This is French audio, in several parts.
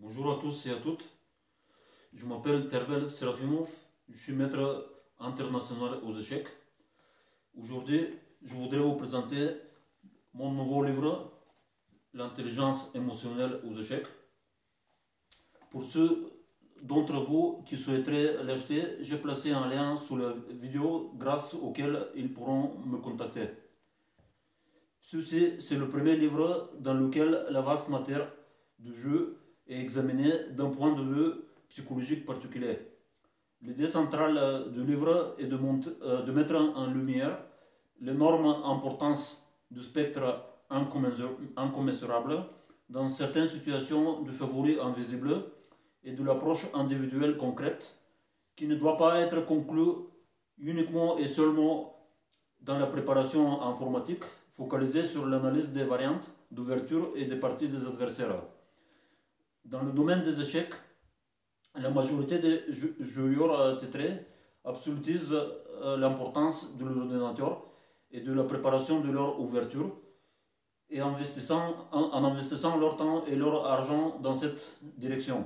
Bonjour à tous et à toutes. Je m'appelle Tervel Serafimov. Je suis maître international aux échecs. Aujourd'hui, je voudrais vous présenter mon nouveau livre, L'intelligence émotionnelle aux échecs. Pour ceux d'entre vous qui souhaiteraient l'acheter, j'ai placé un lien sous la vidéo grâce auquel ils pourront me contacter. Ceci, c'est le premier livre dans lequel la vaste matière du jeu est examinée d'un point de vue psychologique particulier. L'idée centrale du livre est de mettre en lumière l'énorme importance du spectre incommensurable dans certaines situations du favori invisible et de l'approche individuelle concrète qui ne doit pas être conclue uniquement et seulement dans la préparation informatique focalisée sur l'analyse des variantes d'ouverture et des parties des adversaires. Dans le domaine des échecs, la majorité des joueurs titrés absolutisent l'importance de l'ordinateur et de la préparation de leur ouverture et en investissant leur temps et leur argent dans cette direction.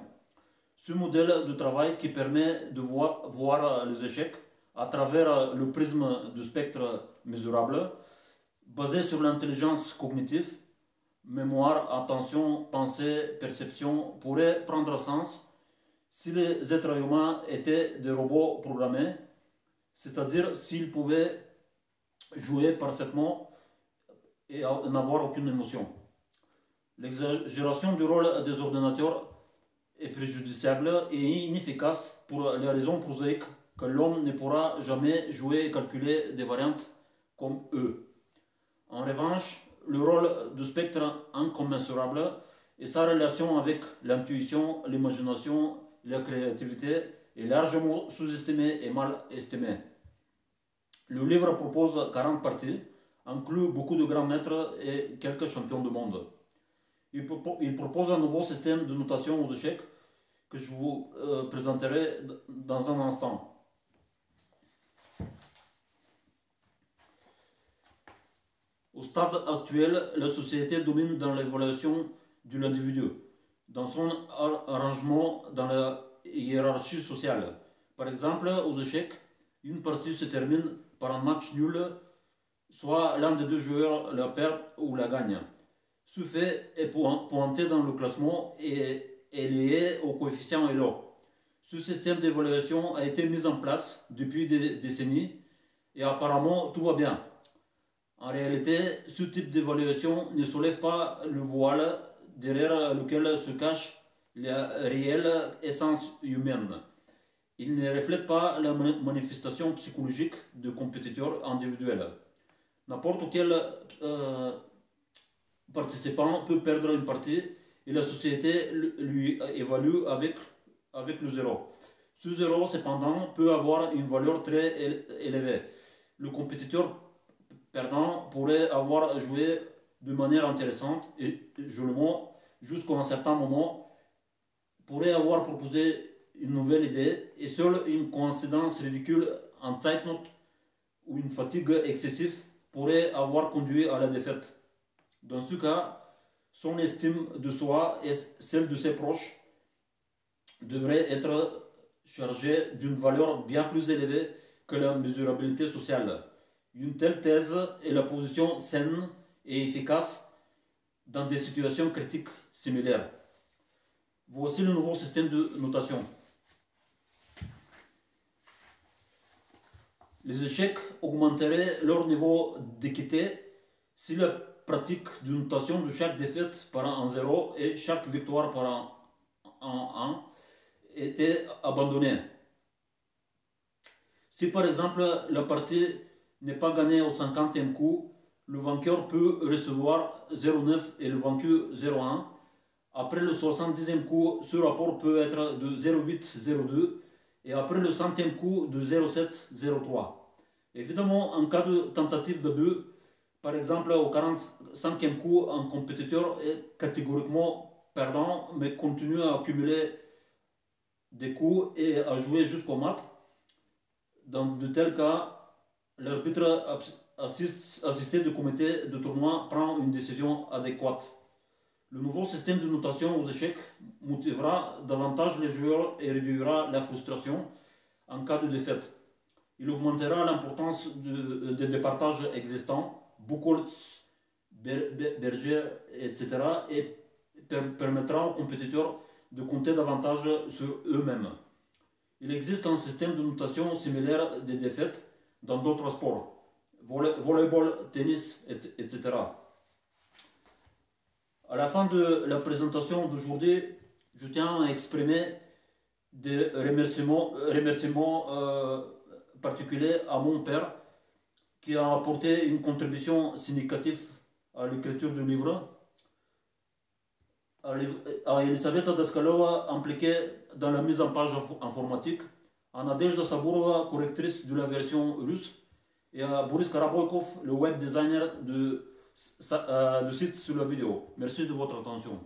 Ce modèle de travail qui permet de voir les échecs à travers le prisme du spectre mesurable, basé sur l'intelligence cognitive, mémoire, attention, pensée, perception, pourrait prendre sens si les êtres humains étaient des robots programmés, c'est-à-dire s'ils pouvaient jouer parfaitement et n'avoir aucune émotion. L'exagération du rôle des ordinateurs est préjudiciable et inefficace pour les raisons prosaïques que l'homme ne pourra jamais jouer et calculer des variantes comme eux. En revanche, le rôle du spectre incommensurable et sa relation avec l'intuition, l'imagination, la créativité est largement sous-estimé et mal estimé. Le livre propose 40 parties, inclut beaucoup de grands maîtres et quelques champions du monde. Il propose un nouveau système de notation aux échecs que je vous présenterai dans un instant. Au stade actuel, la société domine dans l'évaluation de l'individu, dans son arrangement dans la hiérarchie sociale. Par exemple, aux échecs, une partie se termine par un match nul, soit l'un des deux joueurs la perd ou la gagne. Ce fait est pointé dans le classement et est lié au coefficient Elo. Ce système d'évaluation a été mis en place depuis des décennies et apparemment tout va bien. En réalité, ce type d'évaluation ne soulève pas le voile derrière lequel se cache la réelle essence humaine. Il ne reflète pas la manifestation psychologique de compétiteurs individuels. N'importe quel participant peut perdre une partie et la société lui évalue avec le zéro. Ce zéro, cependant, peut avoir une valeur très élevée. Le compétiteur perdant pourrait avoir joué de manière intéressante et joliment jusqu'à un certain moment pourrait avoir proposé une nouvelle idée et seule une coïncidence ridicule, un Zeitnot ou une fatigue excessive pourrait avoir conduit à la défaite. Dans ce cas, son estime de soi et celle de ses proches devraient être chargées d'une valeur bien plus élevée que la mesurabilité sociale. Une telle thèse est la position saine et efficace dans des situations critiques similaires. Voici le nouveau système de notation. Les échecs augmenteraient leur niveau d'équité si la pratique de notation de chaque défaite par un 0 et chaque victoire par un 1 était abandonnée. Si par exemple la partie n'est pas gagnée au 50e coup, le vainqueur peut recevoir 0,9 et le vaincu 0,1. Après le 70e coup, ce rapport peut être de 0,8, 0,2 et après le 100e coup de 0,7, 0,3. Évidemment, en cas de tentative d'abus, par exemple au 45e coup, un compétiteur est catégoriquement perdant mais continue à accumuler des coups et à jouer jusqu'au mat. Dans de tels cas, l'arbitre assisté du comité de tournoi prend une décision adéquate. Le nouveau système de notation aux échecs motivera davantage les joueurs et réduira la frustration en cas de défaite. Il augmentera l'importance des départages existants, Buchholz, Berger, etc. et permettra aux compétiteurs de compter davantage sur eux-mêmes. Il existe un système de notation similaire des défaites dans d'autres sports, volleyball, tennis, etc. À la fin de la présentation d'aujourd'hui, je tiens à exprimer des remerciements particuliers à mon père qui a apporté une contribution significative à l'écriture du livre, à Elisaveta Daskalova impliquée dans la mise en page informatique, à Nadezhda Saburova, correctrice de la version russe, et à Boris Karaboykov, le web designer du site sur la vidéo. Merci de votre attention.